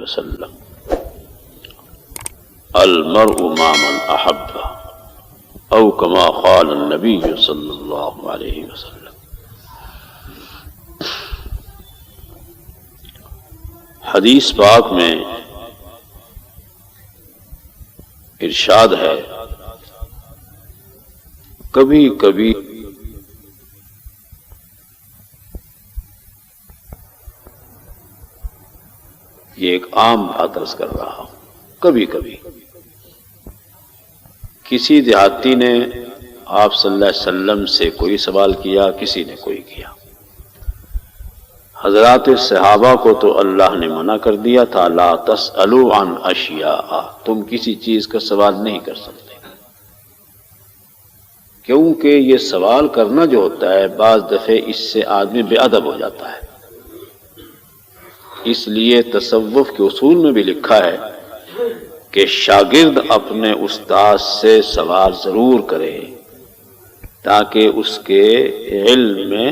وسلم المرء مع من احب او کما قال النبی صلی اللہ علیہ وسلم۔ حدیث پاک میں ارشاد ہے کبھی کبھی یہ ایک عام بات عرض کر رہا ہوں، کبھی کبھی کسی دیہاتی نے آپ صلی اللہ علیہ وسلم سے کوئی سوال کیا، کسی نے کوئی کیا۔ حضرات صحابہ کو تو اللہ نے منع کر دیا تھا، لا تسألوا عن اشیاء، تم کسی چیز کا سوال نہیں کر سکتے، کیونکہ یہ سوال کرنا جو ہوتا ہے بعض دفعے اس سے آدمی بے ادب ہو جاتا ہے۔ اس لیے تصوف کے اصول میں بھی لکھا ہے کہ شاگرد اپنے استاد سے سوال ضرور کرے تاکہ اس کے علم میں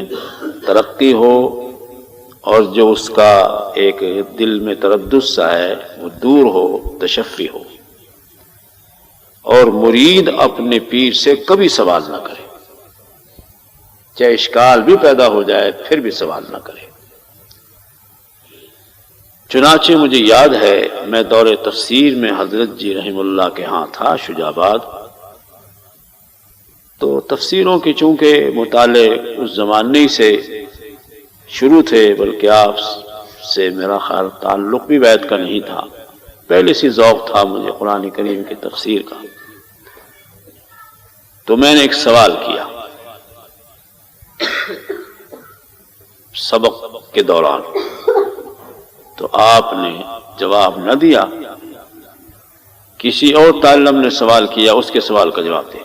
ترقی ہو، اور جو اس کا ایک دل میں تردد سا ہے وہ دور ہو، تشفی ہو۔ اور مرید اپنے پیر سے کبھی سوال نہ کرے، چاہے اشکال بھی پیدا ہو جائے پھر بھی سوال نہ کرے۔ چنانچہ مجھے یاد ہے میں دور تفسیر میں حضرت جی رحم اللہ کے ہاں تھا شجاع آباد، تو تفسیروں کے چونکہ مطالعے اس زمانے سے شروع تھے، بلکہ آپ سے میرا خیال تعلق بھی بیعت کا نہیں تھا، پہلے سے ذوق تھا مجھے قرآن کریم کی تفسیر کا۔ تو میں نے ایک سوال کیا سبق کے دوران، تو آپ نے جواب نہ دیا، کسی اور طالب علم نے سوال کیا، اس کے سوال کا جواب دے۔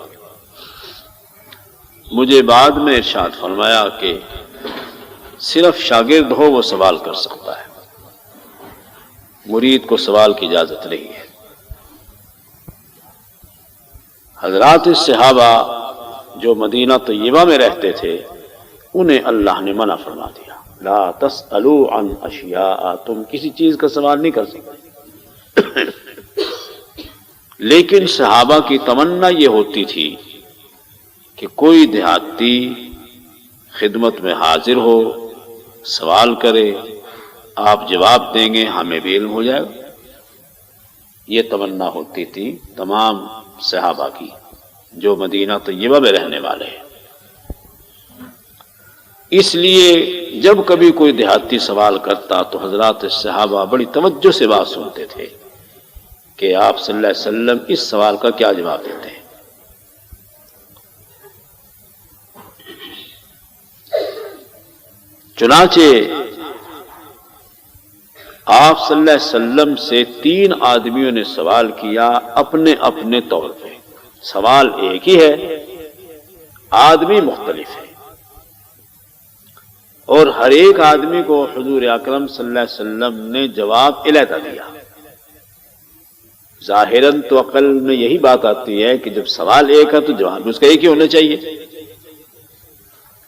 مجھے بعد میں ارشاد فرمایا کہ صرف شاگرد ہو وہ سوال کر سکتا ہے، مرید کو سوال کی اجازت نہیں ہے۔ حضرات صحابہ جو مدینہ طیبہ میں رہتے تھے انہیں اللہ نے منع فرما دیا، لا تسألوا عن اشیاء، تم کسی چیز کا سوال نہیں کر سکتے۔ لیکن صحابہ کی تمنا یہ ہوتی تھی کہ کوئی دیہاتی خدمت میں حاضر ہو، سوال کرے، آپ جواب دیں گے، ہمیں بھی علم ہو جائے گا۔ یہ تمنا ہوتی تھی تمام صحابہ کی جو مدینہ طیبہ میں رہنے والے ہیں۔ اس لیے جب کبھی کوئی دیہاتی سوال کرتا تو حضرات صحابہ بڑی توجہ سے بات سنتے تھے کہ آپ صلی اللہ علیہ وسلم اس سوال کا کیا جواب دیتے ہیں۔ چنانچہ آپ صلی اللہ علیہ وسلم سے 3 آدمیوں نے سوال کیا اپنے اپنے طور پہ، سوال ایک ہی ہے، آدمی مختلف ہے، اور ہر ایک آدمی کو حضور اکرم صلی اللہ علیہ وسلم نے جواب علیحدہ دیا۔ ظاہراً تو عقل میں یہی بات آتی ہے کہ جب سوال ایک ہے تو جواب اس کا ایک ہی ہونا چاہیے،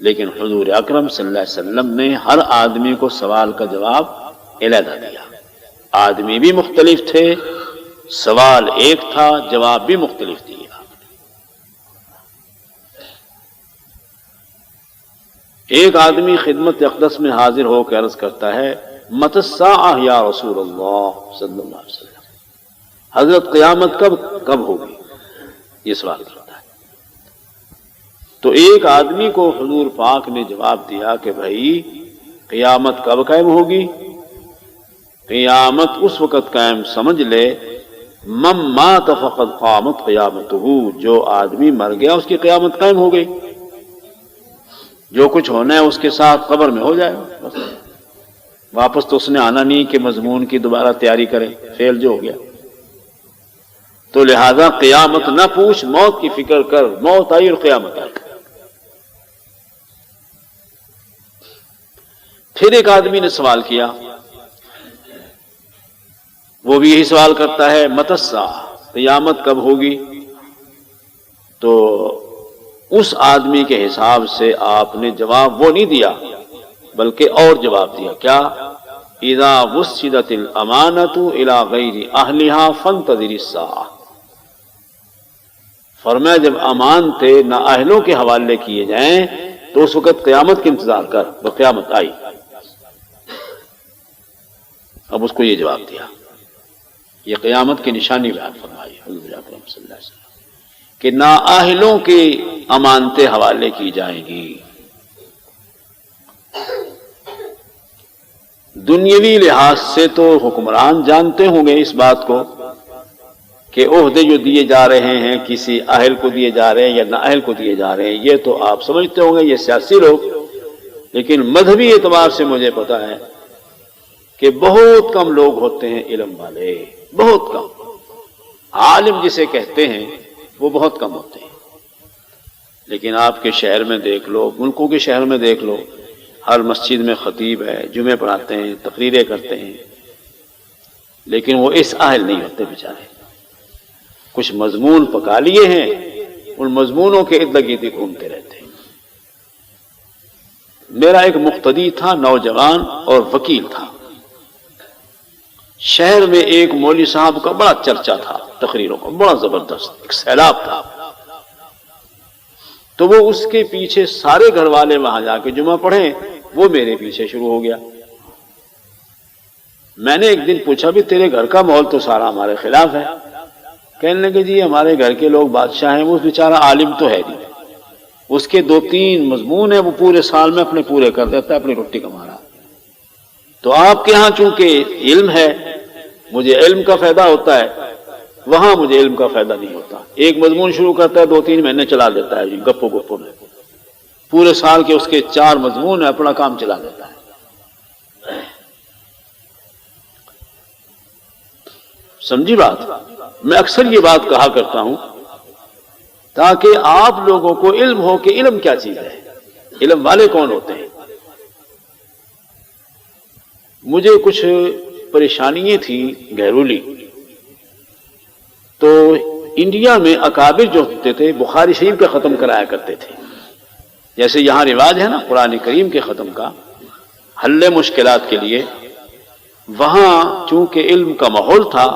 لیکن حضور اکرم صلی اللہ علیہ وسلم نے ہر آدمی کو سوال کا جواب علیحدہ دیا۔ آدمی بھی مختلف تھے، سوال ایک تھا، جواب بھی مختلف دیا۔ ایک آدمی خدمت اقدس میں حاضر ہو کے عرض کرتا ہے، متی الساعہ یا رسول اللہ صلی اللہ علیہ وسلم، حضرت قیامت کب ہوگی، یہ سوال کرتا ہے۔ تو ایک آدمی کو حضور پاک نے جواب دیا کہ بھائی قیامت کب قائم ہوگی؟ قیامت اس وقت قائم سمجھ لے، من مات فقد قامت قیامتہ، جو آدمی مر گیا اس کی قیامت قائم ہو گئی، جو کچھ ہونا ہے اس کے ساتھ قبر میں ہو جائے گا، بس واپس تو اس نے آنا نہیں کہ مضمون کی دوبارہ تیاری کرے، فیل جو ہو گیا۔ تو لہذا قیامت نہ پوچھ، موت کی فکر کر، موت آئی اور قیامت آئی۔ پھر ایک آدمی نے سوال کیا، وہ بھی یہی سوال کرتا ہے، متی الساعہ، قیامت کب ہوگی؟ تو اس آدمی کے حساب سے آپ نے جواب وہ نہیں دیا بلکہ اور جواب دیا، کیا اذا وسدت الامانۃ الی غیر اہلھا فانتظر الساعۃ، فرمایا جب امانتیں نااہلوں کے حوالے کیے جائیں تو اس وقت قیامت کا انتظار کر، وہ قیامت آئی۔ اب اس کو یہ جواب دیا، یہ قیامت کی نشانی بیان فرمائی حضور اکرم صلی اللہ علیہ وسلم کہ نااہلوں کی امانتیں حوالے کی جائیں گی۔ دنیوی لحاظ سے تو حکمران جانتے ہوں گے اس بات کو کہ عہدے جو دیے جا رہے ہیں کسی اہل کو دیے جا رہے ہیں یا نااہل کو دیے جا رہے ہیں، یہ تو آپ سمجھتے ہوں گے، یہ سیاسی لوگ۔ لیکن مذہبی اعتبار سے مجھے پتا ہے کہ بہت کم لوگ ہوتے ہیں علم والے، بہت کم۔ عالم جسے کہتے ہیں وہ بہت کم ہوتے ہیں۔ لیکن آپ کے شہر میں دیکھ لو، ملکوں کے شہر میں دیکھ لو، ہر مسجد میں خطیب ہے، جمعے پڑھاتے ہیں، تقریریں کرتے ہیں، لیکن وہ اس اہل نہیں ہوتے بیچارے۔ کچھ مضمون پکا لیے ہیں، ان مضمونوں کے ارد گرد گھومتے رہتے ہیں۔ میرا ایک مقتدی تھا، نوجوان اور وکیل تھا۔ شہر میں ایک مولوی صاحب کا بڑا چرچا تھا، تقریروں کا بڑا زبردست، ایک سیلاب تھا۔ تو وہ اس کے پیچھے سارے گھر والے وہاں جا کے جمعہ پڑھیں، وہ میرے پیچھے شروع ہو گیا۔ میں نے ایک دن پوچھا بھی تیرے گھر کا ماحول تو سارا ہمارے خلاف ہے۔ کہنے لگے جی ہمارے گھر کے لوگ بادشاہ ہیں، وہ بیچارہ عالم تو ہے نہیں، اس کے 2-3 مضمون ہیں، وہ پورے سال میں اپنے پورے کر دیتا ہے، اپنی روٹی کما رہا۔ تو آپ کے ہاں چونکہ علم ہے، مجھے علم کا فائدہ ہوتا ہے، وہاں مجھے علم کا فائدہ نہیں ہوتا۔ ایک مضمون شروع کرتا ہے، 2-3 مہینے چلا دیتا ہے جی گپوں گپوں میں، پورے سال کے اس کے 4 مضمون ہیں، اپنا کام چلا دیتا ہے۔ سمجھی بات؟ میں اکثر یہ بات کہا کرتا ہوں تاکہ آپ لوگوں کو علم ہو کہ علم کیا چیز ہے، علم والے کون ہوتے ہیں۔ مجھے کچھ پریشانیاں تھیں گہرولی، تو انڈیا میں اکابر جو ہوتے تھے بخاری شریف کا ختم کرایا کرتے تھے۔ جیسے یہاں رواج ہے نا قرآن کریم کے ختم کا، حل مشکلات کے لیے، وہاں چونکہ علم کا ماحول تھا،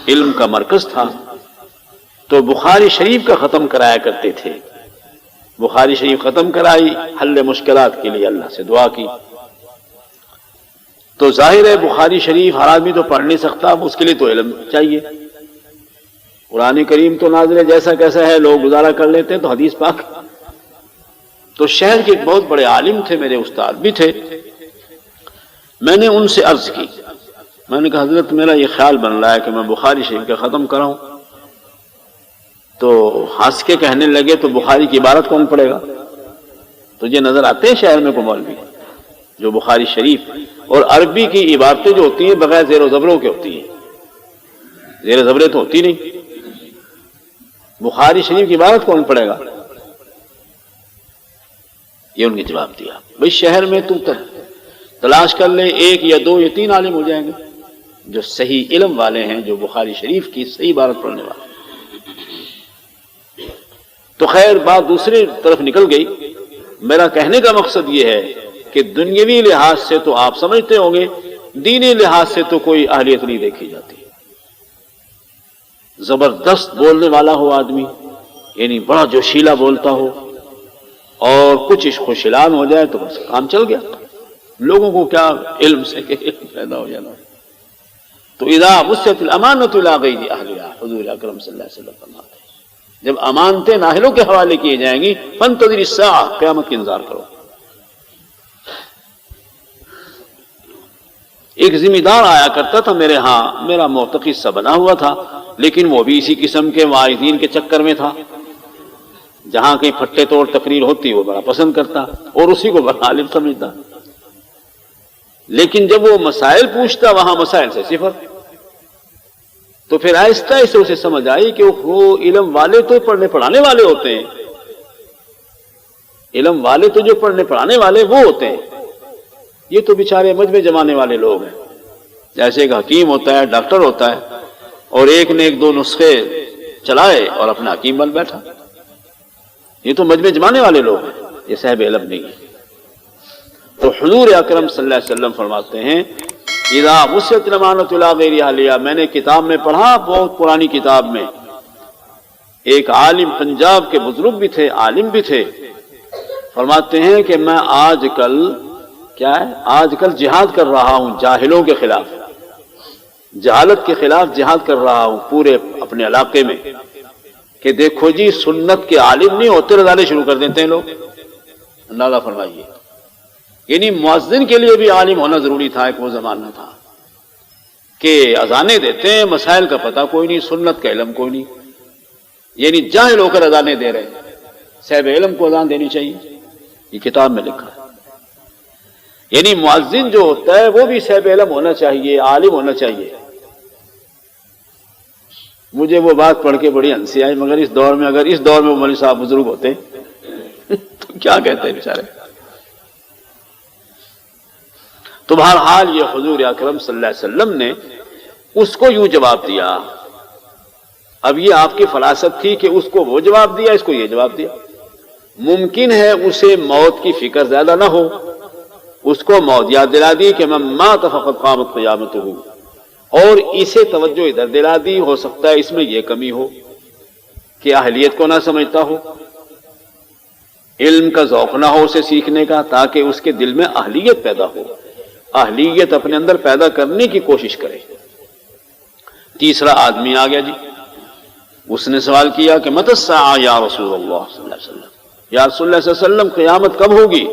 علم کا مرکز تھا، تو بخاری شریف کا ختم کرایا کرتے تھے۔ بخاری شریف ختم کرائی، حل مشکلات کے لیے اللہ سے دعا کی۔ تو ظاہر ہے بخاری شریف ہر آدمی تو پڑھ نہیں سکتا، اب اس کے لیے تو علم چاہیے۔ قرآن کریم تو نازل ہے جیسا کیسا ہے، لوگ گزارا کر لیتے ہیں، تو حدیث پاک۔ تو شہر کے ایک بہت بڑے عالم تھے، میرے استاد بھی تھے۔ میں نے ان سے عرض کی، میں نے کہا حضرت میرا یہ خیال بن رہا ہے کہ میں بخاری شریف کا ختم کراؤں۔ تو ہنس کے کہنے لگے تو بخاری کی عبارت کون پڑھے گا؟ تجھے نظر آتے ہیں شہر میں کو مولوی جو بخاری شریف اور عربی کی عبارتیں جو ہوتی ہیں بغیر زیر و زبروں کے ہوتی ہیں، زیر و زبریں تو ہوتی نہیں، بخاری شریف کی عبارت کون پڑھے گا؟ یہ ان نے جواب دیا، بھئی شہر میں تو تلاش کر لے 1 یا 2 یا 3 عالم ہو جائیں گے جو صحیح علم والے ہیں، جو بخاری شریف کی صحیح عبارت پڑھنے والے۔ تو خیر بات دوسری طرف نکل گئی۔ میرا کہنے کا مقصد یہ ہے کہ دنیاوی لحاظ سے تو آپ سمجھتے ہوں گے، دینی لحاظ سے تو کوئی اہلیت نہیں دیکھی جاتی۔ زبردست بولنے والا ہو آدمی، یعنی بڑا جوشیلا بولتا ہو، اور کچھ عشق و شلان ہو جائے تو بس کام چل گیا۔ لوگوں کو کیا علم سے کہ علم پیدا ہو جانا۔ تو اذا وسعت الامانۃ الی غیر اہلھا، حضور اکرم صلی اللہ علیہ وسلم فرماتے ہیں جب امانتیں نااہلوں کے حوالے کی جائیں گی، فانتظر الساعۃ، قیامت کا انتظار کرو۔ ایک ذمہ دار آیا کرتا تھا میرے ہاں، میرا معتقد سا بنا ہوا تھا، لیکن وہ بھی اسی قسم کے واعظین کے چکر میں تھا۔ جہاں کہیں پھٹے توڑ تقریر ہوتی وہ بڑا پسند کرتا اور اسی کو بڑا عالم سمجھتا، لیکن جب وہ مسائل پوچھتا وہاں مسائل سے صفر۔ تو پھر آہستہ آہستہ اسے سمجھ آئی کہ وہ علم والے تو پڑھنے پڑھانے والے ہوتے ہیں، علم والے تو جو پڑھنے پڑھانے والے وہ ہوتے ہیں، یہ تو بیچارے مجمع جمانے والے لوگ ہیں۔ جیسے ایک حکیم ہوتا ہے، ڈاکٹر ہوتا ہے، اور ایک نے 1-2 نسخے چلائے اور اپنا حکیم بن بیٹھا، یہ تو مجمع جمانے والے لوگ ہیں، یہ صاحب علم نہیں ہے۔ تو حضور اکرم صلی اللہ علیہ وسلم فرماتے ہیں اذا وسعت الامانۃ الی غیر اہلہا، میں نے کتاب میں پڑھا، بہت پرانی کتاب میں، ایک عالم پنجاب کے بزرگ بھی تھے، عالم بھی تھے، فرماتے ہیں کہ میں آج کل جہاد کر رہا ہوں جاہلوں کے خلاف، جہالت کے خلاف جہاد کر رہا ہوں پورے اپنے علاقے میں، کہ دیکھو جی سنت کے عالم نہیں ہوتے، رضالے شروع کر دیتے ہیں لوگ۔ اندازہ فرمائیے، یعنی مؤذن کے لیے بھی عالم ہونا ضروری تھا، ایک وہ زمانہ تھا کہ اذانیں دیتے ہیں، مسائل کا پتہ کوئی نہیں، سنت کا علم کوئی نہیں، یعنی جاہل ہو کر اذانیں دے رہے ہیں، صاحب علم کو اذان دینی چاہیے، یہ کتاب میں لکھا ہے۔ یعنی مؤذن جو ہوتا ہے وہ بھی صاحب علم ہونا چاہیے، عالم ہونا چاہیے۔ مجھے وہ بات پڑھ کے بڑی ہنسی آئی، مگر اگر اس دور میں مولوی صاحب بزرگ ہوتے تو کیا کہتے ہیں بیچارے۔ تو بہرحال یہ حضور اکرم صلی اللہ علیہ وسلم نے اس کو یوں جواب دیا۔ اب یہ آپ کی فلاست تھی کہ اس کو وہ جواب دیا، اس کو یہ جواب دیا۔ ممکن ہے اسے موت کی فکر زیادہ نہ ہو، اس کو موت یاد دلا دی کہ من مات فقد قامت قیامتہ، اور اسے توجہ ادھر دلا دی، ہو سکتا ہے اس میں یہ کمی ہو کہ اہلیت کو نہ سمجھتا ہو، علم کا ذوق نہ ہو اسے سیکھنے کا، تاکہ اس کے دل میں اہلیت پیدا ہو، اہلیت اپنے اندر پیدا کرنے کی کوشش کرے۔ تیسرا آدمی آ گیا جی، اس نے سوال کیا کہ متی الساعہ یا رسول اللہ صلی اللہ علیہ وسلم، یا رسول اللہ صلی اللہ علیہ وسلم قیامت کب ہوگی؟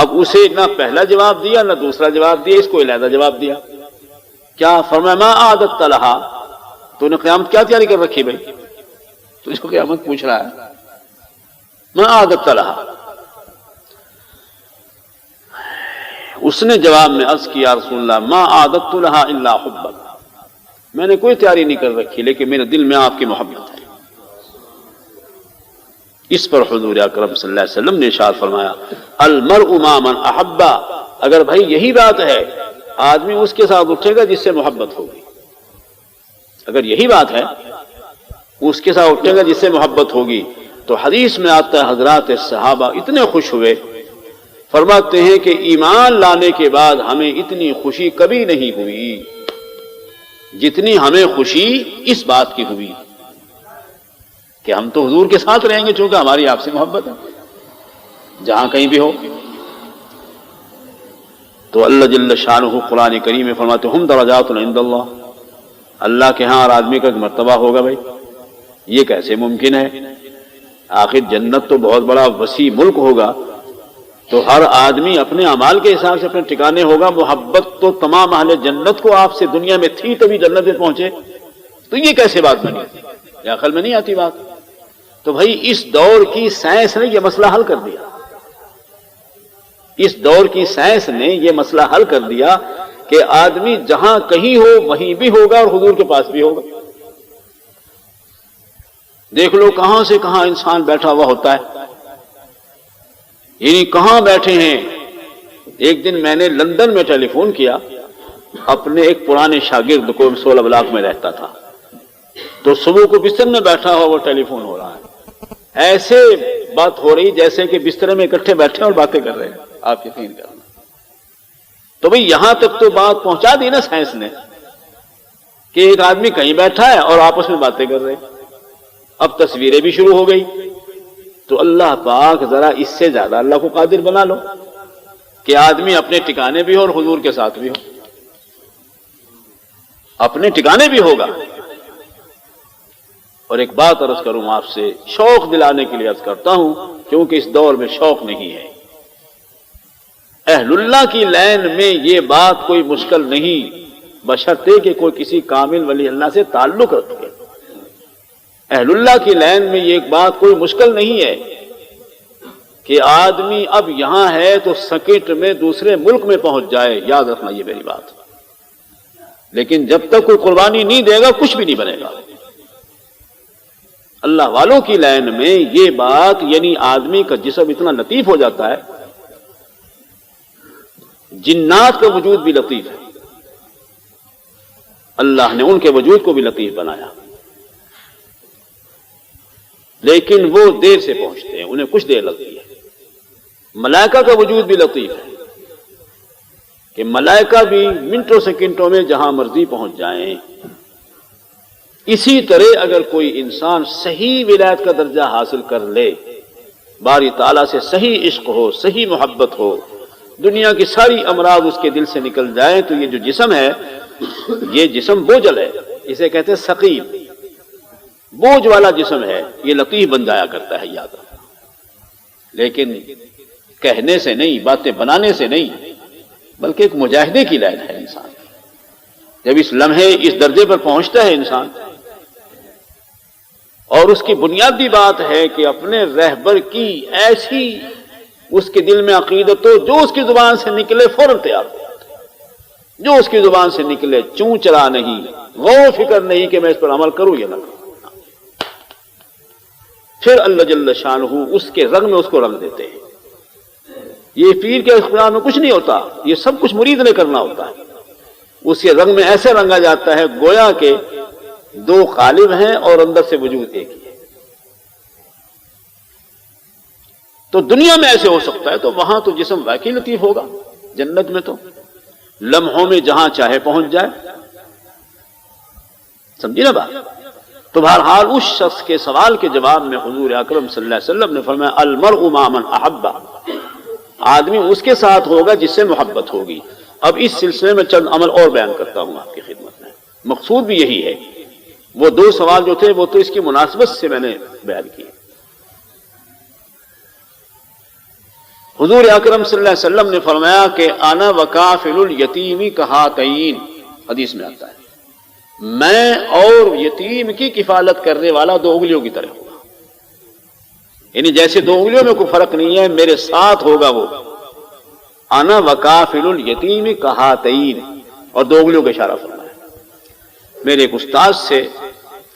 اب اسے نہ پہلا جواب دیا نہ دوسرا جواب دیا، اس کو علیحدہ جواب دیا۔ کیا فرمایا؟ ما اعددت لہا، تو نے قیامت کیا تیاری کر رکھی بھائی؟ تو اس کو قیامت پوچھ رہا ہے، ما اعددت لہا۔ اس نے جواب میں عرض کیا رسول اللہ ما اعددت لہا الا حبک، میں نے کوئی تیاری نہیں کر رکھی لیکن میرے دل میں آپ کی محبت ہے۔ اس پر حضور اکرم صلی اللہ علیہ وسلم نے ارشاد فرمایا المرء مع من احب، اگر بھائی یہی بات ہے آدمی اس کے ساتھ اٹھے گا جس سے محبت ہوگی، اگر یہی بات ہے اس کے ساتھ اٹھے گا جس سے محبت ہوگی۔ تو حدیث میں آتا ہے حضرات صحابہ اتنے خوش ہوئے، فرماتے ہیں کہ ایمان لانے کے بعد ہمیں اتنی خوشی کبھی نہیں ہوئی جتنی ہمیں خوشی اس بات کی ہوئی کہ ہم تو حضور کے ساتھ رہیں گے، چونکہ ہماری آپ سے محبت ہے جہاں کہیں بھی ہو۔ تو اللہ جل شانہ قرآن کریم میں فرماتے ہم درجات عند اللہ، اللہ کے ہاں ہر آدمی کا ایک مرتبہ ہوگا۔ بھائی یہ کیسے ممکن ہے؟ آخر جنت تو بہت بڑا وسیع ملک ہوگا، تو ہر آدمی اپنے اعمال کے حساب سے اپنے ٹھکانے ہوگا۔ محبت تو تمام اہل جنت کو آپ سے دنیا میں تھی تبھی جنت میں پہنچے، تو یہ کیسے بات بنی؟ یہ عقل میں نہیں آتی بات۔ تو بھائی اس دور کی سائنس نے یہ مسئلہ حل کر دیا، اس دور کی سائنس نے یہ مسئلہ حل کر دیا کہ آدمی جہاں کہیں ہو وہیں بھی ہوگا اور حضور کے پاس بھی ہوگا۔ دیکھ لو کہاں سے کہاں انسان بیٹھا ہوا ہوتا ہے، یعنی کہاں بیٹھے ہیں۔ ایک دن میں نے لندن میں ٹیلی فون کیا اپنے ایک پرانے شاگرد کو، 16 بلاک میں رہتا تھا، تو صبح کو بستر میں بیٹھا ہوا وہ ٹیلی فون ہو رہا ہے، ایسے بات ہو رہی جیسے کہ بستر میں اکٹھے بیٹھے اور باتیں کر رہے ہیں، آپ یقین کرنا۔ تو بھئی یہاں تک تو بات پہنچا دی نا سائنس نے کہ ایک آدمی کہیں بیٹھا ہے اور آپس میں باتیں کر رہے ہیں۔ اب تصویریں بھی شروع ہو گئی، تو اللہ پاک ذرا اس سے زیادہ اللہ کو قادر بنا لو کہ آدمی اپنے ٹھکانے بھی ہو اور حضور کے ساتھ بھی ہو، اپنے ٹھکانے بھی ہوگا۔ اور ایک بات عرض کروں آپ سے، شوق دلانے کے لیے عرض کرتا ہوں، کیونکہ اس دور میں شوق نہیں ہے۔ اہل اللہ کی لین میں یہ بات کوئی مشکل نہیں، بشرطے کہ کوئی کسی کامل ولی اللہ سے تعلق رکھے۔ اہل اللہ کی لین میں یہ ایک بات کوئی مشکل نہیں ہے کہ آدمی اب یہاں ہے تو سیکنڈ میں دوسرے ملک میں پہنچ جائے، یاد رکھنا یہ میری بات۔ لیکن جب تک کوئی قربانی نہیں دے گا کچھ بھی نہیں بنے گا۔ اللہ والوں کی لائن میں یہ بات، یعنی آدمی کا جسم اتنا لطیف ہو جاتا ہے، جنات کا وجود بھی لطیف ہے، اللہ نے ان کے وجود کو بھی لطیف بنایا، لیکن وہ دیر سے پہنچتے ہیں، انہیں کچھ دیر لگتی ہے۔ ملائکہ کا وجود بھی لطیف ہے کہ ملائکہ بھی منٹوں سیکنڈوں میں جہاں مرضی پہنچ جائیں۔ اسی طرح اگر کوئی انسان صحیح ولایت کا درجہ حاصل کر لے، باری تعالیٰ سے صحیح عشق ہو، صحیح محبت ہو، دنیا کی ساری امراض اس کے دل سے نکل جائیں، تو یہ جو جسم ہے یہ جسم بوجھل ہے، اسے کہتے ہیں ثقیل، بوجھ والا جسم ہے، یہ لطیف بن جایا کرتا ہے، یاد رکھنا۔ لیکن کہنے سے نہیں، باتیں بنانے سے نہیں، بلکہ ایک مجاہدے کی لائن ہے انسان۔ جب اس لمحے اس درجے پر پہنچتا ہے انسان، اور اس کی بنیادی بات ہے کہ اپنے رہبر کی ایسی اس کے دل میں عقیدت ہو، جو اس کی زبان سے نکلے فوراً تیار ہو، جو اس کی زبان سے نکلے چوں چرا نہیں، غور و فکر نہیں کہ میں اس پر عمل کروں یا نہ کروں۔ پھر اللہ جل شانہ اس کے رنگ میں اس کو رنگ دیتے ہیں۔ یہ پیر کے اختیار میں کچھ نہیں ہوتا، یہ سب کچھ مرید نے کرنا ہوتا ہے۔ اس کے رنگ میں ایسے رنگا جاتا ہے گویا کہ دو قالب ہیں اور اندر سے وجود ایک ہی ہے۔ تو دنیا میں ایسے ہو سکتا ہے، تو وہاں تو جسم واقعی لطیف ہوگا، جنت میں تو لمحوں میں جہاں چاہے پہنچ جائے۔ سمجھی نا بات؟ تو بہرحال اس شخص کے سوال کے جواب میں حضور اکرم صلی اللہ علیہ وسلم نے فرمایا المرء مع من احب، آدمی اس کے ساتھ ہوگا جس سے محبت ہوگی۔ اب اس سلسلے میں چند عمل اور بیان کرتا ہوں آپ کی خدمت میں، مقصود بھی یہی ہے۔ وہ دو سوال جو تھے وہ تو اس کی مناسبت سے میں نے بیان کیے۔ حضور اکرم صلی اللہ علیہ وسلم نے فرمایا کہ انا وکافل الیتیم کہاتین، حدیث میں آتا ہے میں اور یتیم کی کفالت کرنے والا دو انگلیوں کی طرح ہوگا، یعنی جیسے دو انگلیوں میں کوئی فرق نہیں ہے، میرے ساتھ ہوگا وہ۔ انا وکافل الیتیم کہاتین، اور دو انگلیوں کا اشارہ فرمایا۔ میرے ایک استاد سے،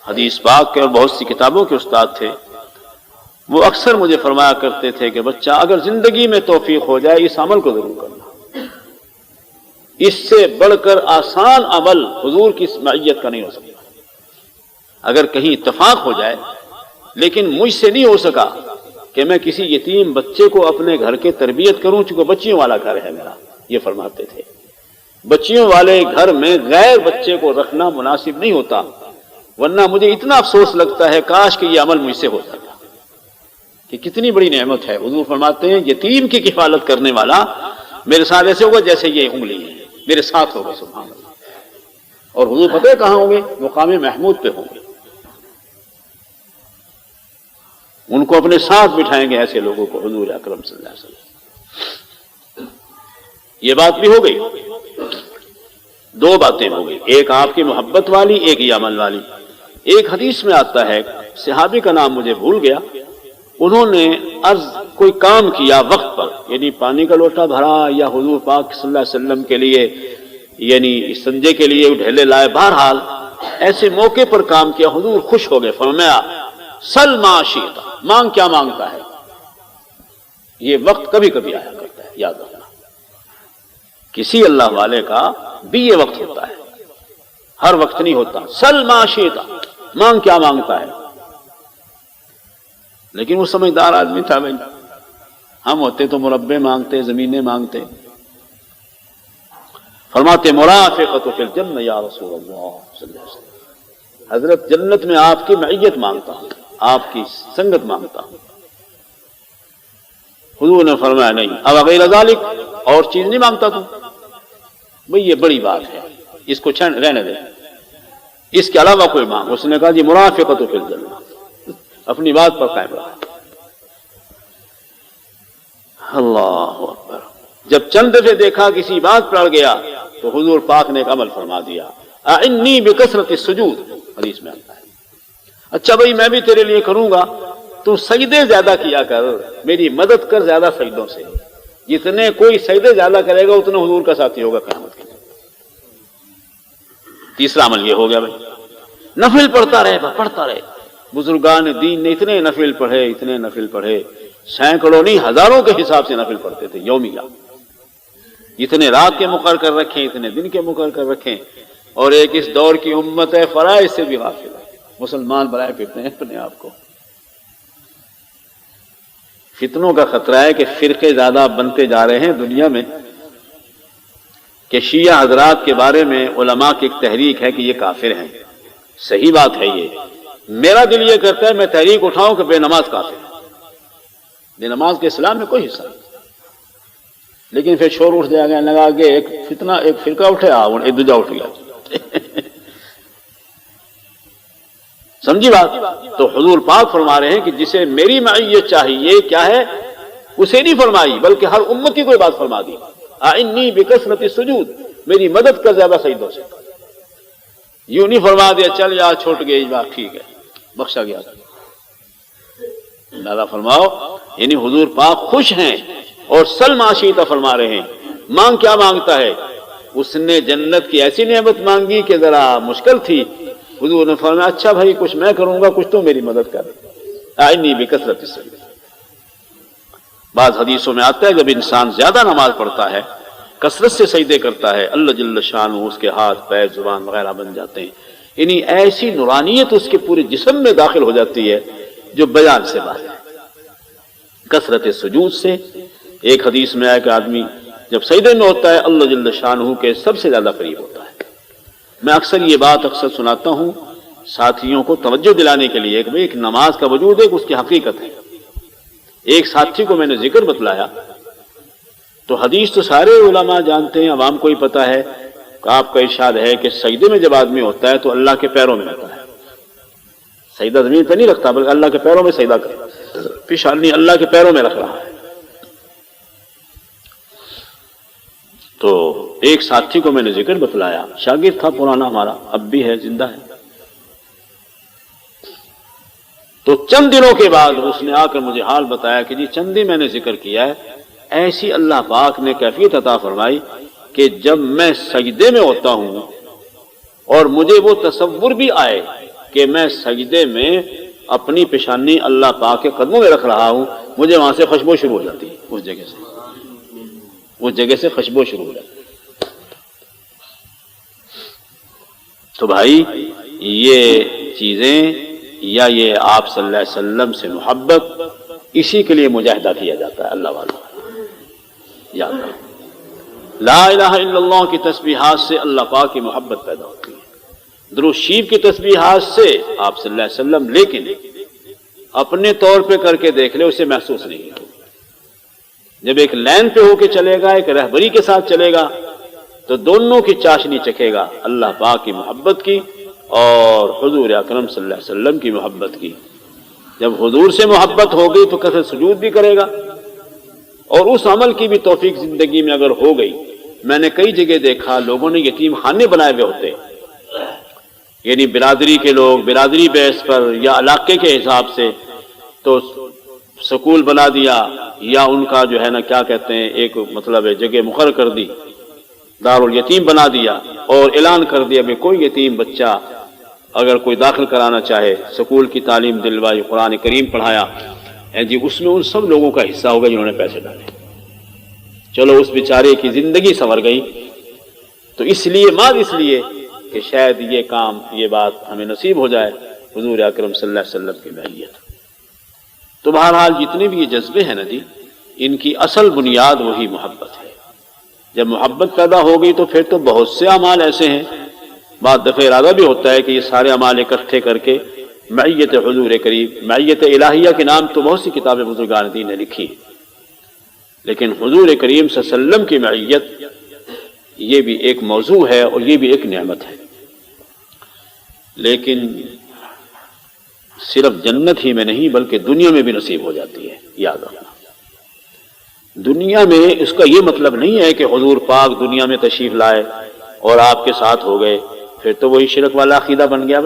حدیث پاک کے اور بہت سی کتابوں کے استاد تھے، وہ اکثر مجھے فرمایا کرتے تھے کہ بچہ اگر زندگی میں توفیق ہو جائے اس عمل کو ضرور کرنا، اس سے بڑھ کر آسان عمل حضور کی معیت کا نہیں ہو سکتا۔ اگر کہیں اتفاق ہو جائے، لیکن مجھ سے نہیں ہو سکا کہ میں کسی یتیم بچے کو اپنے گھر کے تربیت کروں، چونکہ بچیوں والا گھر ہے میرا، یہ فرماتے تھے بچیوں والے گھر میں غیر بچے کو رکھنا مناسب نہیں ہوتا، ورنہ مجھے اتنا افسوس لگتا ہے کاش کہ یہ عمل مجھ سے ہو جاتا، کہ کتنی بڑی نعمت ہے۔ حضور فرماتے ہیں یتیم کی کفالت کرنے والا میرے ساتھ ایسے ہوگا جیسے یہ انگلی ہے، میرے ساتھ ہوگا، سبحان اللہ۔ اور حضور پتہ ہے کہاں ہوں گے؟ مقام محمود پہ ہوں گے، ان کو اپنے ساتھ بٹھائیں گے ایسے لوگوں کو، حضور اکرم صلی اللہ علیہ وسلم۔ یہ بات بھی ہو گئی، دو باتیں ہو گئی، ایک آپ کی محبت والی، ایک یہ عمل والی۔ ایک حدیث میں آتا ہے، صحابی کا نام مجھے بھول گیا، انہوں نے کوئی کام کیا وقت پر، یعنی پانی کا لوٹا بھرا یا حضور پاک صلی اللہ علیہ وسلم کے لیے یعنی استنجے کے لیے ڈھیلے لائے، بہرحال ایسے موقع پر کام کیا، حضور خوش ہو گئے، فرمایا سل ما شئت، مانگ کیا مانگتا ہے۔ یہ وقت کبھی کبھی آیا کرتا ہے، یاد رکھنا، کسی اللہ والے کا بھی یہ وقت ہوتا ہے، ہر وقت نہیں ہوتا۔ سل ما شئت، مانگ کیا مانگتا ہے۔ لیکن وہ سمجھدار آدمی تھا بھائی، ہم ہوتے تو مربع مانگتے، زمینیں مانگتے۔ فرماتے مرافقۃ فی الجنہ یا رسول اللہ صلی اللہ علیہ وسلم، حضرت جنت میں آپ کی معیت مانگتا ہوں، آپ کی سنگت مانگتا ہوں۔ حضور نے فرمایا نہیں، اب غیر ذالک، اور چیز نہیں مانگتا تم؟ بھئی یہ بڑی بات ہے، اس کو رہنے دے، اس کے علاوہ کوئی مانگ۔ اس نے کہا جی مرافقۃ فی الجنہ، اپنی بات پر قائم رہا۔ اللہ اکبر۔ جب چند دفعے دیکھا کسی بات پر اڑ گیا تو حضور پاک نے ایک عمل فرما دیا، اعنی بکثرۃ السجود، حدیث میں آتا ہے اچھا بھائی میں بھی تیرے لیے کروں گا، تو سجدے زیادہ کیا کر، میری مدد کر زیادہ سجدوں سے، جتنے کوئی سجدے زیادہ کرے گا اتنا حضور کا ساتھی ہوگا قیامت کے دن۔ تیسرا عمل یہ ہو گیا بھائی، نفل پڑھتا رہے۔ بزرگان دین نے اتنے نفل پڑھے، سینکڑوں نہیں ہزاروں کے حساب سے نفل پڑھتے تھے یومیہ، اتنے رات کے مقرر کر رکھیں، اتنے دن کے مقرر کر رکھیں۔ اور ایک اس دور کی امت ہے فرائض سے بھی غافل ہے، مسلمان بنائے پھرتے ہیں اپنے آپ کو۔ فتنوں کا خطرہ ہے کہ فرقے زیادہ بنتے جا رہے ہیں دنیا میں، کہ شیعہ حضرات کے بارے میں علماء کی ایک تحریک ہے کہ یہ کافر ہیں. صحیح بات ہے. یہ میرا دل یہ کرتا ہے میں تحریک اٹھاؤں کہ بے نماز کافر ہے. بے نماز کے اسلام میں کوئی حصہ نہیں. لیکن پھر شور اٹھ جائے گا, لگا کہ ایک فتنہ, ایک فرقہ اٹھے, ایک دوجا اٹھ گیا. سمجھی بات؟ تو حضور پاک فرما رہے ہیں کہ جسے میری معیت چاہیے کیا ہے, اسے نہیں فرمائی بلکہ ہر امتی کو یہ بات فرما دی, اعنی بکثرت السجود, میری مدد کر زیادہ سجدوں سے. یوں نہیں فرما دیا چل یار چھوٹ گئی بات, ٹھیک ہے بخشا گیا. لہذا فرماؤ یعنی حضور پاک خوش ہیں اور سل معاشیتا فرما رہے ہیں. مانگ کیا مانگتا ہے؟ اس نے جنت کی ایسی نعمت مانگی کہ ذرا مشکل تھی. حضور نے فرمایا اچھا بھائی کچھ میں کروں گا, کچھ تو میری مدد کر. اعنی بکثرت السجود. بعض حدیثوں میں آتا ہے جب انسان زیادہ نماز پڑھتا ہے, کثرت سے سجدے کرتا ہے, اللہ جل شانہ اس کے ہاتھ پیر زبان وغیرہ بن جاتے ہیں. یعنی ایسی نورانیت اس کے پورے جسم میں داخل ہو جاتی ہے جو بیان سے باہر ہے. کثرت سجود سے. ایک حدیث میں آیا کہ آدمی جب سجدے میں ہوتا ہے اللہ جل شانہ کے سب سے زیادہ قریب ہوتا ہے. میں اکثر یہ بات سناتا ہوں ساتھیوں کو توجہ دلانے کے لیے کہ ایک نماز کا وجود ہے, اس کی حقیقت ہے. ایک ساتھی کو میں نے ذکر بتلایا تو حدیث تو سارے علماء جانتے ہیں, عوام کو ہی پتا ہے کہ آپ کا ارشاد ہے کہ سجدے میں جب آدمی ہوتا ہے تو اللہ کے پیروں میں ہوتا ہے. سجدہ زمین پہ نہیں رکھتا بلکہ اللہ کے پیروں میں سجدہ کرتا, پیشانی اللہ کے پیروں میں رکھ رہا ہے. تو ایک ساتھی کو میں نے ذکر بتلایا, شاگرد تھا پرانا ہمارا, اب بھی ہے, زندہ ہے. تو چند دنوں کے بعد اس نے آ کر مجھے حال بتایا کہ جی چند دن میں نے ذکر کیا ہے, ایسی اللہ پاک نے کیفیت عطا فرمائی کہ جب میں سجدے میں ہوتا ہوں اور مجھے وہ تصور بھی آئے کہ میں سجدے میں اپنی پیشانی اللہ پاک کے قدموں میں رکھ رہا ہوں, مجھے وہاں سے خوشبو شروع ہو جاتی ہے. اس جگہ سے خوشبو شروع ہو جاتی. تو بھائی یہ چیزیں یا یہ آپ صلی اللہ علیہ وسلم سے محبت, اسی کے لیے مجاہدہ کیا جاتا ہے اللہ والوں. یاد رکھو لا الہ الا اللہ کی تسبیحات سے اللہ پاک کی محبت پیدا ہوتی ہے, درود شریف کی تسبیحات سے آپ صلی اللہ علیہ وسلم, لیکن اپنے طور پہ کر کے دیکھ لے اسے محسوس نہیں ہوگا. جب ایک لین پہ ہو کے چلے گا, ایک رہبری کے ساتھ چلے گا, تو دونوں کی چاشنی چکھے گا, اللہ پاک کی محبت کی اور حضور اکرم صلی اللہ علیہ وسلم کی محبت کی. جب حضور سے محبت ہوگی تو کثرت سجود بھی کرے گا, اور اس عمل کی بھی توفیق زندگی میں اگر ہو گئی. میں نے کئی جگہ دیکھا لوگوں نے یتیم خانے بنائے ہوئے ہوتے, یعنی برادری کے لوگ برادری بیس پر یا علاقے کے حساب سے تو سکول بنا دیا, یا ان کا جو ہے نا کیا کہتے ہیں ایک مطلب ہے جگہ مقرر کر دی, دارالیتیم بنا دیا, اور اعلان کر دیا کہ کوئی یتیم بچہ اگر کوئی داخل کرانا چاہے, سکول کی تعلیم دلوائی, قرآن کریم پڑھایا, جی اس میں ان سب لوگوں کا حصہ ہوگا جنہوں نے پیسے ڈالے. چلو اس بیچارے کی زندگی سنور گئی. تو اس لیے کہ شاید یہ کام, یہ بات ہمیں نصیب ہو جائے حضور اکرم صلی اللہ علیہ وسلم کی معیت. تو بہرحال جتنے بھی یہ جذبے ہیں نا جی, ان کی اصل بنیاد وہی محبت ہے. جب محبت پیدا ہو گئی تو پھر تو بہت سے اعمال ایسے ہیں, بعض دفعہ ارادہ بھی ہوتا ہے کہ یہ سارے اعمال اکٹھے کر کے معیت حضور کریم, معیت الہیہ کے نام تو بہت سی کتابیں بزرگان دین نے لکھی, لیکن حضور کریم صلی اللہ علیہ وسلم کی معیت یہ بھی ایک موضوع ہے اور یہ بھی ایک نعمت ہے. لیکن صرف جنت ہی میں نہیں بلکہ دنیا میں بھی نصیب ہو جاتی ہے. یاد رکھنا, دنیا میں اس کا یہ مطلب نہیں ہے کہ حضور پاک دنیا میں تشریف لائے اور آپ کے ساتھ ہو گئے, پھر تو وہی شرک والا عقیدہ بن گیا.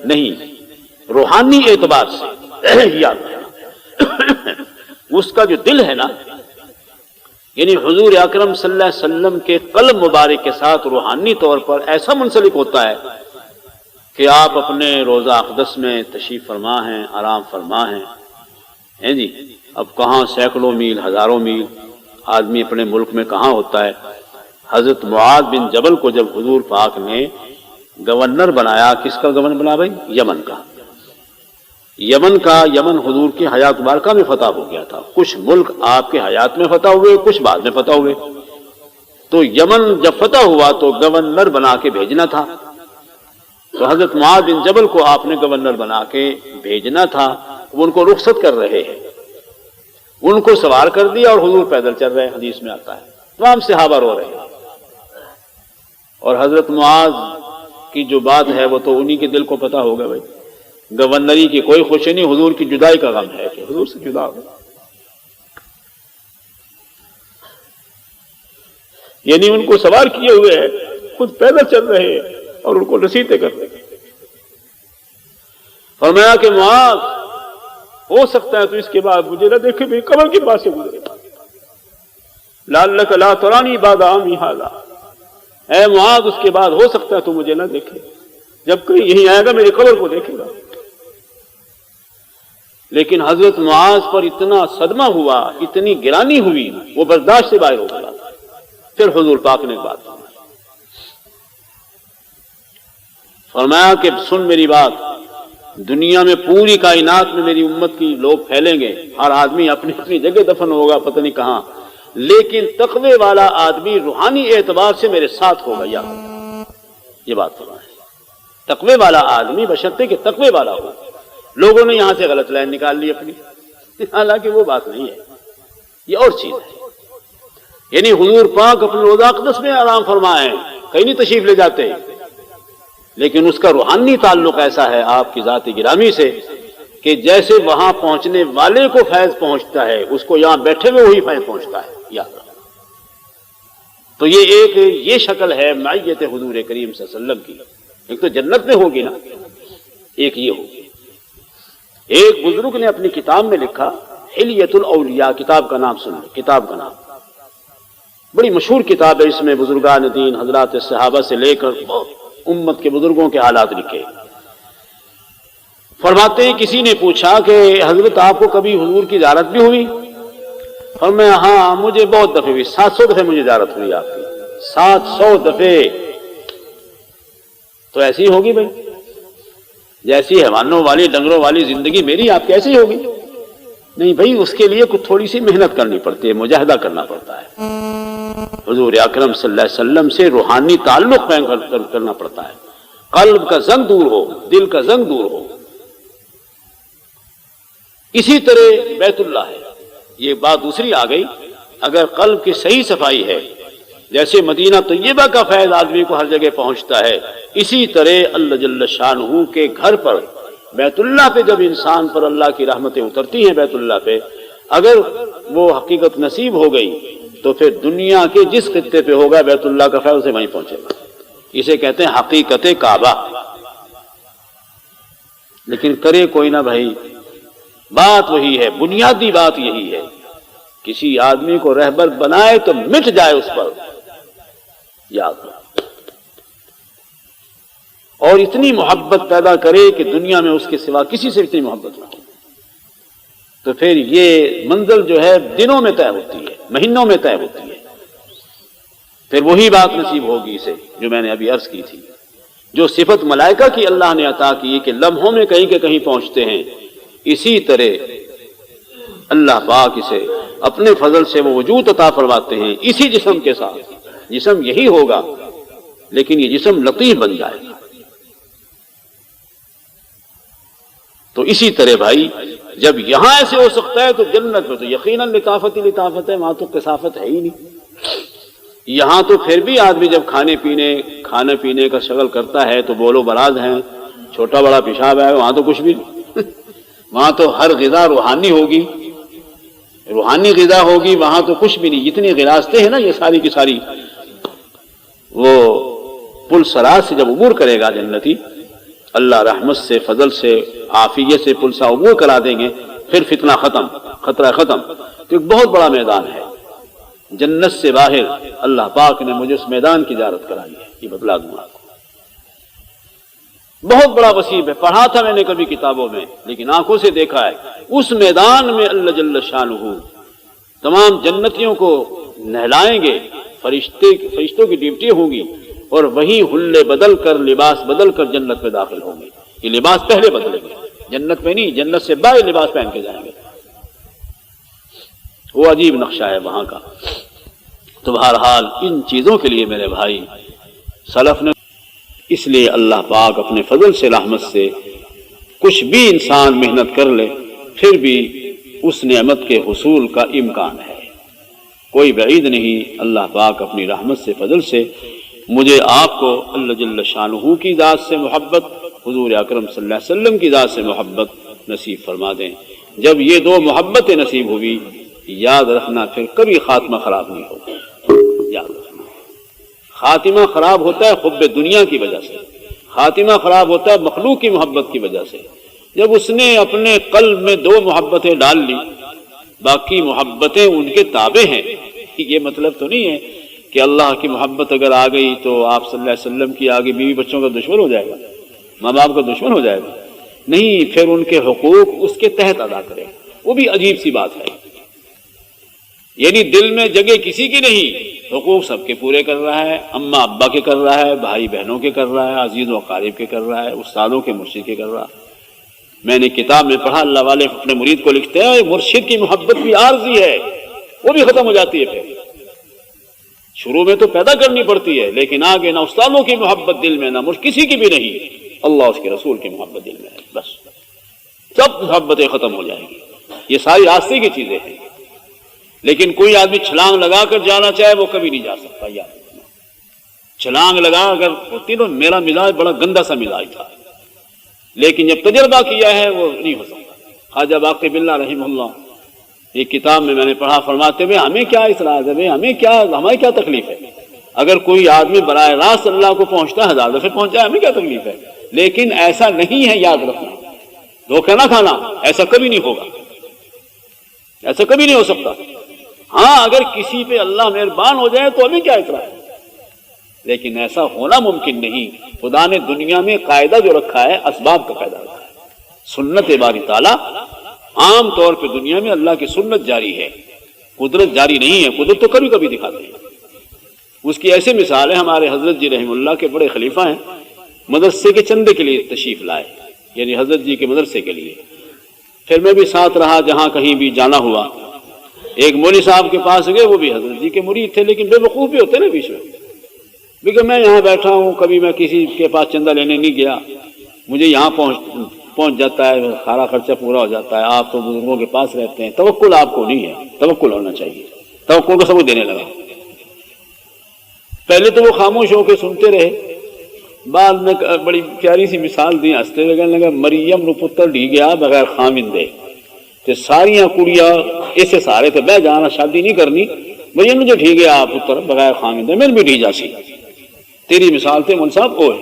نہیں, روحانی اعتبار سے یاد رکھنا اس کا جو دل ہے نا, یعنی حضور اکرم صلی اللہ علیہ وسلم کے قلب مبارک کے ساتھ روحانی طور پر ایسا منسلک ہوتا ہے کہ آپ اپنے روضہ اقدس میں تشریف فرما ہیں, آرام فرما ہیں جی. اب کہاں سینکڑوں میل ہزاروں میل آدمی اپنے ملک میں کہاں ہوتا ہے. حضرت معاذ بن جبل کو جب حضور پاک نے گورنر بنایا, کس کا گورنر بنا بھائی؟ یمن کا. یمن حضور کی حیات مبارکہ میں فتح ہو گیا تھا. کچھ ملک آپ کے حیات میں فتح ہوئے, کچھ بعد میں فتح ہوئے. تو یمن جب فتح ہوا تو گورنر بنا کے بھیجنا تھا، تو حضرت معاذ بن جبل کو آپ نے گورنر بنا کے بھیجنا تھا، وہ ان کو رخصت کر رہے ہیں، ان کو سوار کر دیا اور حضور پیدل چل رہے ہیں، حدیث میں آتا ہے، تمام صحابہ رو رہے ہیں، اور حضرت معاذ کی جو بات ہے وہ تو انہی کے دل کو پتہ ہوگا، بھائی گورنری کی کوئی خوشی نہیں، حضور کی جدائی کا غم ہے کہ حضور سے جدا ہو، یعنی ان کو سوار کیے ہوئے ہیں، خود پیدل چل رہے ہیں اور ان کو نصیحتیں کر رہے ہیں۔ فرمایا کہ معاذ ہو سکتا ہے تو اس کے بعد مجھے نہ دیکھے، بھی قبر کے پاس سے گزرے، لعلک لا ترانی بعد عامی ھذا، اے معاذ اس کے بعد ہو سکتا ہے تو مجھے نہ دیکھے، جب کہیں یہیں آئے گا میری قبر کو دیکھے گا۔ لیکن حضرت معاذ پر اتنا صدمہ ہوا، اتنی گرانی ہوئی، وہ برداشت سے باہر ہو گیا۔ پھر حضور پاک نے ایک بات فرمایا کہ سن میری بات، دنیا میں پوری کائنات میں میری امت کی لوگ پھیلیں گے، ہر آدمی اپنی اپنی جگہ دفن ہوگا پتہ نہیں کہاں، لیکن تقوی والا آدمی روحانی اعتبار سے میرے ساتھ ہوگا، یا یہ بات فرمایا، تقوی والا آدمی بشرطے کہ تقوی والا ہو۔ لوگوں نے یہاں سے غلط لائن نکال لی اپنی، حالانکہ وہ بات نہیں ہے، یہ اور چیز ہے۔ یعنی حضور پاک اپنے روضہ اقدس میں آرام فرمائے ہیں، کہیں نہیں تشریف لے جاتے، لیکن اس کا روحانی تعلق ایسا ہے آپ کی ذات گرامی سے کہ جیسے وہاں پہنچنے والے کو فیض پہنچتا ہے، اس کو یہاں بیٹھے ہوئے وہی فیض پہنچتا ہے، یاد رکھنا۔ تو یہ شکل ہے معیت حضور کریم صلی اللہ علیہ وسلم کی، ایک تو جنت میں ہوگی نا، ایک یہ ہوگی۔ ایک بزرگ نے اپنی کتاب میں لکھا، حلیۃ الاولیاء، کتاب کا نام سن لیں، کتاب کا نام بڑی مشہور کتاب ہے، اس میں بزرگان دین حضرات صحابہ سے لے کر امت کے بزرگوں کے حالات لکھے۔ فرماتے ہیں کسی نے پوچھا کہ حضرت آپ کو کبھی حضور کی زیارت بھی ہوئی؟ فرمایا ہاں مجھے بہت دفعے ہوئی، 700 دفعے مجھے زیارت ہوئی آپ کی، 700 دفعے۔ تو ایسی ہوگی بھائی، جیسی حیوانوں والی ڈنگروں والی زندگی میری آپ کی ایسی ہوگی؟ نہیں بھائی، اس کے لیے کچھ تھوڑی سی محنت کرنی پڑتی ہے، مجاہدہ کرنا پڑتا ہے، حضور اکرم صلی اللہ علیہ وسلم سے روحانی تعلق قائم کرنا پڑتا ہے، قلب کا زنگ دور ہو، دل کا زنگ دور ہو۔ اسی طرح بیت اللہ ہے، یہ بات دوسری آ گئی، اگر قلب کی صحیح صفائی ہے، جیسے مدینہ طیبہ کا فیض آدمی کو ہر جگہ پہنچتا ہے، اسی طرح اللہ جل شانہ کے گھر پر بیت اللہ پہ جب انسان پر اللہ کی رحمتیں اترتی ہیں، بیت اللہ پہ اگر وہ حقیقت نصیب ہو گئی تو پھر دنیا کے جس خطے پہ ہوگا بیت اللہ کا فیض اسے وہیں پہنچے گا۔ اسے کہتے ہیں حقیقت کعبہ۔ لیکن کرے کوئی نہ بھائی، بات وہی ہے، بنیادی بات یہی ہے، کسی آدمی کو رہبر بنائے تو مٹ جائے اس پر، یاد رکھو، اور اتنی محبت پیدا کرے کہ دنیا میں اس کے سوا کسی سے اتنی محبت نہ ہو، تو پھر یہ منزل جو ہے دنوں میں طے ہوتی ہے، مہینوں میں طے ہوتی ہے، پھر وہی بات نصیب ہوگی اسے جو میں نے ابھی عرض کی تھی، جو صفت ملائکہ کی اللہ نے عطا کی کہ لمحوں میں کہیں کے کہیں پہنچتے ہیں، اسی طرح اللہ پاک اسے اپنے فضل سے وہ وجود عطا فرماتے ہیں اسی جسم کے ساتھ۔ جسم یہی ہوگا لیکن یہ جسم لطیف بن جائے گا۔ تو اسی طرح بھائی جب یہاں ایسے ہو سکتا ہے تو جنت میں تو یقیناً لطافت ہی لطافت ہے، وہاں تو کثافت ہے ہی نہیں۔ یہاں تو پھر بھی آدمی جب کھانے پینے کا شغل کرتا ہے تو بولو براز ہیں، چھوٹا بڑا پیشاب ہے، وہاں تو کچھ بھی نہیں، وہاں تو ہر غذا روحانی ہوگی، روحانی غذا ہوگی، وہاں تو کچھ بھی نہیں۔ جتنی غراستیں ہیں نا یہ ساری کی ساری وہ پل سراج سے جب عبور کرے گا جنتی، اللہ رحمت سے فضل سے عافیت سے پل سا عبور کرا دیں گے، پھر فتنہ ختم، خطرہ ختم۔ تو ایک بہت بڑا میدان ہے جنت سے باہر، اللہ پاک نے مجھے اس میدان کی زیارت کرائی ہے، یہ بتلا دوں آپ کو، بہت بڑا وسیع ہے، پڑھا تھا میں نے کبھی کتابوں میں لیکن آنکھوں سے دیکھا ہے۔ اس میدان میں اللہ جل شانہ تمام جنتیوں کو نہلائیں گے، فرشتوں کی ڈیوٹی ہوں گی، اور وہی حلے بدل کر لباس بدل کر جنت میں داخل ہوں گے۔ یہ لباس پہلے بدلیں گے، جنت میں نہیں، جنت سے باہر لباس پہن کے جائیں گے، وہ عجیب نقشہ ہے وہاں کا۔ تو بہرحال ان چیزوں کے لیے میرے بھائی سلف نے، اس لیے اللہ پاک اپنے فضل سے رحمت سے کچھ بھی انسان محنت کر لے پھر بھی اس نعمت کے حصول کا امکان ہے، کوئی بعید نہیں۔ اللہ پاک اپنی رحمت سے فضل سے مجھے آپ کو اللہ جل شانہ کی ذات سے محبت، حضور اکرم صلی اللہ علیہ وسلم کی ذات سے محبت نصیب فرما دیں۔ جب یہ دو محبتیں نصیب ہوئی، یاد رکھنا پھر کبھی خاتمہ خراب نہیں ہوگا، یاد رکھنا۔ خاتمہ خراب ہوتا ہے حب دنیا کی وجہ سے، خاتمہ خراب ہوتا ہے مخلوق کی محبت کی وجہ سے۔ جب اس نے اپنے قلب میں دو محبتیں ڈال لی، باقی محبتیں ان کے تابع ہیں، یہ مطلب تو نہیں ہے کہ اللہ کی محبت اگر آ گئی تو آپ صلی اللہ علیہ وسلم کی آگے بیوی بچوں کا دشمن ہو جائے گا، ماں باپ کا دشمن ہو جائے گا، نہیں، پھر ان کے حقوق اس کے تحت ادا کرے، وہ بھی عجیب سی بات ہے۔ یعنی دل میں جگہ کسی کی نہیں، حقوق سب کے پورے کر رہا ہے، اماں ابا کے کر رہا ہے، بھائی بہنوں کے کر رہا ہے، عزیز و اقارب کے کر رہا ہے، استادوں کے مرشد کے کر رہا ہے۔ میں نے کتاب میں پڑھا، اللہ والے اپنے مرید کو لکھتے ہیں مرشد کی محبت بھی عارضی ہے، وہ بھی ختم ہو جاتی ہے، پھر شروع میں تو پیدا کرنی پڑتی ہے، لیکن آگے نہ استادوں کی محبت دل میں، نہ کسی کی بھی نہیں، اللہ اس کے رسول کی محبت دل میں ہے، بس سب محبتیں ختم ہو جائیں گی۔ یہ ساری راستے کی چیزیں ہیں، لیکن کوئی آدمی چھلانگ لگا کر جانا چاہے وہ کبھی نہیں جا سکتا۔ یاد رکھنا، چھلانگ لگا اگر ہوتی تو میرا مزاج بڑا گندا سا مزاج تھا، لیکن جب تجربہ کیا ہے وہ نہیں ہو سکتا۔ خواجہ باقی باللہ رحمہ اللہ ایک کتاب میں نے پڑھا، فرماتے ہوئے ہمیں کیا اعتراض ہے، ہمیں کیا تکلیف ہے، اگر کوئی آدمی براہ راست اللہ کو پہنچتا ہے، 1000 دفعہ پہنچ جائے، ہمیں کیا تکلیف ہے، لیکن ایسا نہیں ہے، یاد رکھنا، دھوکہ نہ کھانا، ایسا کبھی نہیں ہوگا، ایسا کبھی نہیں ہو سکتا۔ ہاں اگر کسی پہ اللہ مہربان ہو جائے تو ہمیں کیا اعتراض ہے، لیکن ایسا ہونا ممکن نہیں۔ خدا نے دنیا میں قاعدہ جو رکھا ہے، اسباب کا قاعدہ رکھا ہے، سنت باری تعالیٰ، عام طور پہ دنیا میں اللہ کی سنت جاری ہے، قدرت جاری نہیں ہے، قدرت تو کبھی کبھی دکھاتے ہیں۔ اس کی ایسے مثال ہے، ہمارے حضرت جی رحم اللہ کے بڑے خلیفہ ہیں، مدرسے کے چندے کے لیے تشریف لائے، یعنی حضرت جی کے مدرسے کے لیے، پھر میں بھی ساتھ رہا، جہاں کہیں بھی جانا ہوا، ایک مولوی صاحب کے پاس گئے، وہ بھی حضرت جی کے مرید تھے، لیکن بے وقوف بھی ہوتے نا بیچ میں، کیونکہ میں یہاں بیٹھا ہوں، کبھی میں کسی کے پاس چندہ لینے نہیں گیا، مجھے یہاں پہنچ جاتا ہے، سارا خرچہ پورا ہو جاتا ہے، آپ تو بزرگوں کے پاس رہتے ہیں، توکل آپ کو نہیں ہے، توکل ہونا چاہیے، توکل کا ثبوت دینے لگا۔ پہلے تو وہ خاموش ہو کے سنتے رہے، بعد میں بڑی پیاری سی مثال دی، ہنستے ہوئے کہنے لگا مریم نو پتر ڈھی گیا بغیر خامن دے، تے ساریاں کڑیاں اسے سارے تے بہ جانا، شادی نہیں کرنی، مریم نو جو ڈھی گیا پتر بغیر خامن دے، میں بھی ڈھی جا سی، تیری مثال تے مول صاحب اوے۔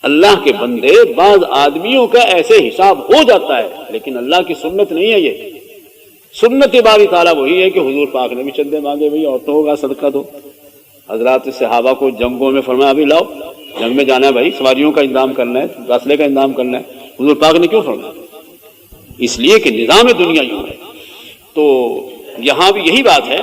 اللہ کے بندے، بعض آدمیوں کا ایسے حساب ہو جاتا ہے، لیکن اللہ کی سنت نہیں ہے، یہ سنت باری تعالیٰ وہی ہے کہ حضور پاک نے بھی چندے مانگے، بھئی عورتوں ہوگا صدقہ دو، حضرات صحابہ کو جنگوں میں فرمایا ابھی لاؤ، جنگ میں جانا ہے بھائی، سواریوں کا انتظام کرنا ہے، فاصلے کا انتظام کرنا ہے، حضور پاک نے کیوں فرمایا؟ اس لیے کہ نظام دنیا یوں ہے۔ تو یہاں بھی یہی بات ہے،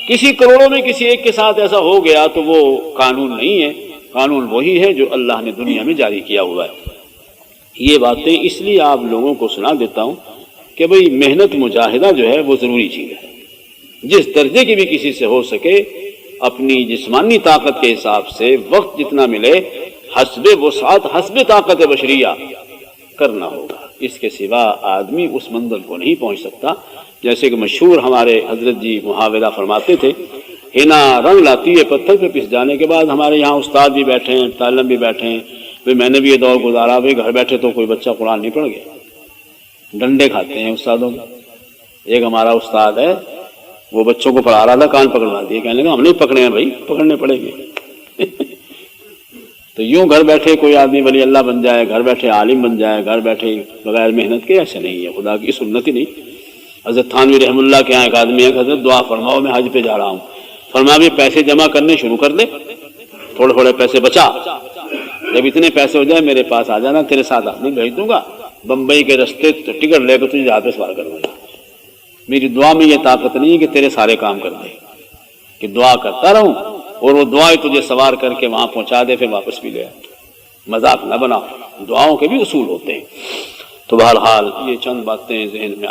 کسی کروڑوں میں کسی ایک کے ساتھ ایسا ہو گیا تو وہ قانون نہیں ہے، قانون وہی ہے جو اللہ نے دنیا میں جاری کیا ہوا ہے۔ یہ باتیں اس لیے آپ لوگوں کو سنا دیتا ہوں کہ بھئی محنت مجاہدہ جو ہے وہ ضروری چیز ہے، جس درجے کی بھی کسی سے ہو سکے، اپنی جسمانی طاقت کے حساب سے وقت جتنا ملے، حسب وسعت، حسب طاقت بشریہ کرنا ہوگا، اس کے سوا آدمی اس منزل کو نہیں پہنچ سکتا۔ جیسے کہ مشہور ہمارے حضرت جی محاورہ فرماتے تھے، ہنا رنگ لاتی ہے پتھر پہ پس جانے کے بعد۔ ہمارے یہاں استاد بھی بیٹھے ہیں، طالب بھی بیٹھے ہیں، بھئی میں نے بھی یہ دور گزارا، بھئی گھر بیٹھے تو کوئی بچہ قرآن نہیں پڑھ گیا، ڈنڈے کھاتے ہیں استادوں کے۔ ایک ہمارا استاد ہے، وہ بچوں کو پڑھا رہا تھا، کان پکڑوا دیے، کہنے لگا ہم نہیں پکڑے ہیں بھائی، پکڑنے پڑیں گے۔ تو یوں گھر بیٹھے کوئی آدمی ولی اللہ بن جائے، گھر بیٹھے عالم بن جائے، گھر بیٹھے بغیر محنت کے، ایسے نہیں ہے، خدا کی سنت ہی نہیں۔ حضرت تھانوی رحم اللہ کے یہاں ایک آدمی ہے، حضرت دعا فرماؤ میں حج پہ جا رہا ہوں، فرمایا بھی پیسے جمع کرنے شروع کر دے، تھوڑے تھوڑے پیسے بچا، جب اتنے پیسے ہو جائے میرے پاس آ جانا، تیرے ساتھ آدمی بھیج دوں گا، بمبئی کے رستے ٹکٹ لے کر تجھے جہاز پہ سوار کروں گا۔ میری دعا میں یہ طاقت نہیں ہے کہ تیرے سارے کام کر دے، کہ دعا کرتا رہوں اور وہ دعائیں تجھے سوار کر کے وہاں پہنچا دے، پھر واپس بھی لے۔ مذاق نہ بناؤ، دعاؤں کے بھی اصول ہوتے ہیں۔ تو بہرحال یہ چند باتیں ذہن میں